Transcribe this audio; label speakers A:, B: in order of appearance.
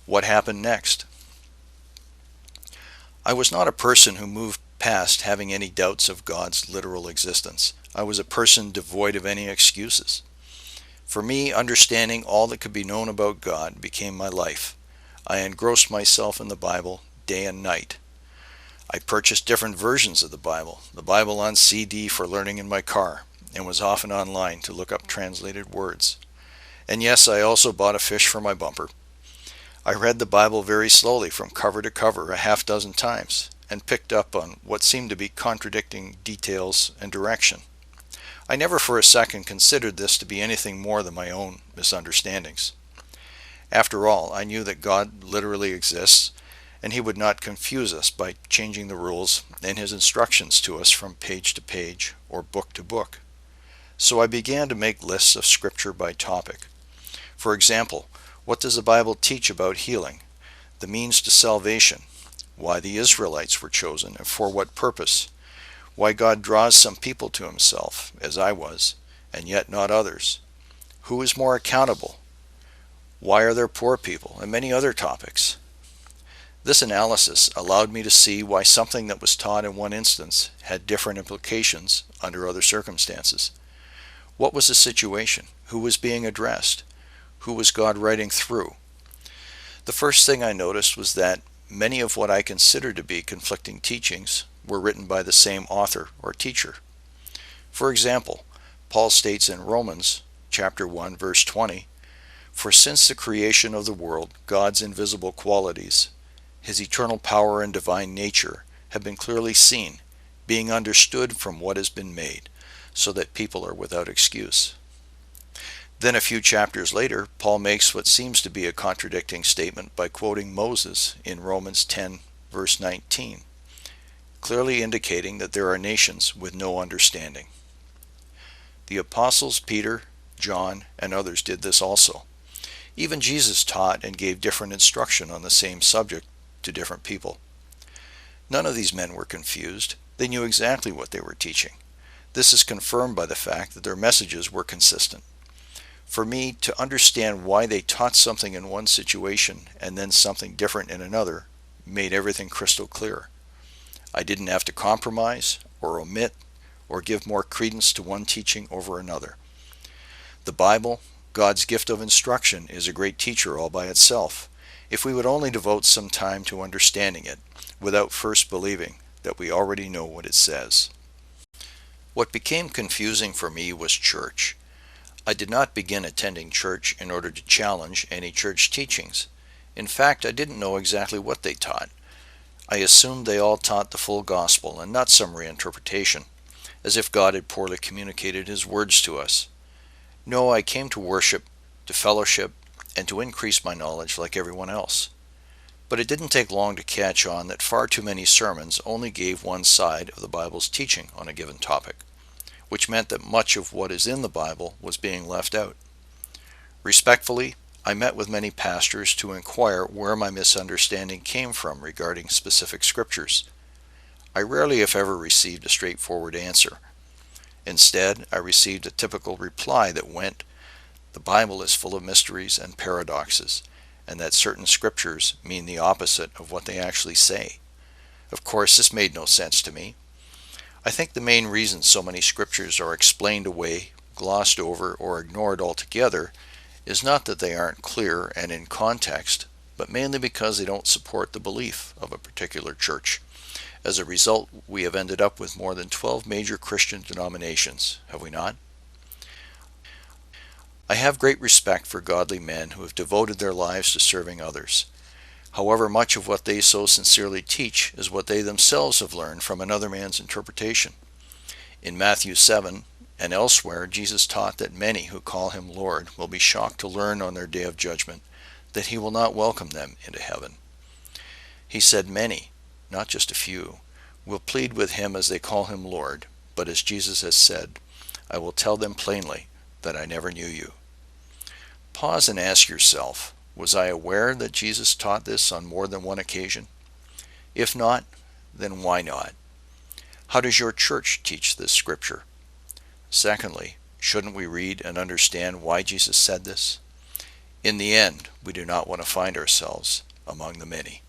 A: What happened next? I was not a person who moved past having any doubts of God's literal existence. I was a person devoid of any excuses. For me, understanding all that could be known about God became my life. I engrossed myself in the Bible day and night. I purchased different versions of the Bible on CD for learning in my car, and was often online to look up translated words. And yes, I also bought a fish for my bumper. I read the Bible very slowly from cover to cover a half dozen times, and picked up on what seemed to be contradicting details and direction. I never for a second considered this to be anything more than my own misunderstandings. After all, I knew that God literally exists, and He would not confuse us by changing the rules and His instructions to us from page to page or book to book. So I began to make lists of scripture by topic. For example, what does the Bible teach about healing? The means to salvation? Why the Israelites were chosen and for what purpose? Why God draws some people to Himself, as I was, and yet not others? Who is more accountable? Why are there poor people? And many other topics. This analysis allowed me to see why something that was taught in one instance had different implications under other circumstances. What was the situation? Who was being addressed? Who was God writing through? The first thing I noticed was that many of what I considered to be conflicting teachings were written by the same author or teacher. For example, Paul states in Romans chapter 1 verse 20, "For since the creation of the world, God's invisible qualities, His eternal power and divine nature, have been clearly seen, being understood from what has been made, so that people are without excuse." Then a few chapters later, Paul makes what seems to be a contradicting statement by quoting Moses in Romans 10 verse 19, clearly indicating that there are nations with no understanding. The apostles Peter, John, and others did this also. Even Jesus taught and gave different instruction on the same subject to different people. None of these men were confused. They knew exactly what they were teaching. This is confirmed by the fact that their messages were consistent. For me, to understand why they taught something in one situation and then something different in another made everything crystal clear. I didn't have to compromise or omit or give more credence to one teaching over another. The Bible, God's gift of instruction, is a great teacher all by itself, if we would only devote some time to understanding it, without first believing that we already know what it says. What became confusing for me was church. I did not begin attending church in order to challenge any church teachings. In fact, I didn't know exactly what they taught. I assumed they all taught the full gospel and not some reinterpretation, as if God had poorly communicated His words to us. No, I came to worship, to fellowship, and to increase my knowledge like everyone else. But it didn't take long to catch on that far too many sermons only gave one side of the Bible's teaching on a given topic, which meant that much of what is in the Bible was being left out. Respectfully, I met with many pastors to inquire where my misunderstanding came from regarding specific scriptures. I rarely, if ever, received a straightforward answer. Instead, I received a typical reply that went, "The Bible is full of mysteries and paradoxes, and that certain scriptures mean the opposite of what they actually say." Of course, this made no sense to me. I think the main reason so many scriptures are explained away, glossed over, or ignored altogether is not that they aren't clear and in context, but mainly because they don't support the belief of a particular church. As a result, we have ended up with more than 12 major Christian denominations, have we not? I have great respect for godly men who have devoted their lives to serving others. However, much of what they so sincerely teach is what they themselves have learned from another man's interpretation. In Matthew 7 and elsewhere, Jesus taught that many who call Him Lord will be shocked to learn on their day of judgment that He will not welcome them into heaven. He said many, not just a few, will plead with Him as they call Him Lord, but as Jesus has said, "I will tell them plainly that I never knew you." Pause and ask yourself, was I aware that Jesus taught this on more than one occasion? If not, then why not? How does your church teach this scripture? Secondly, shouldn't we read and understand why Jesus said this? In the end, we do not want to find ourselves among the many.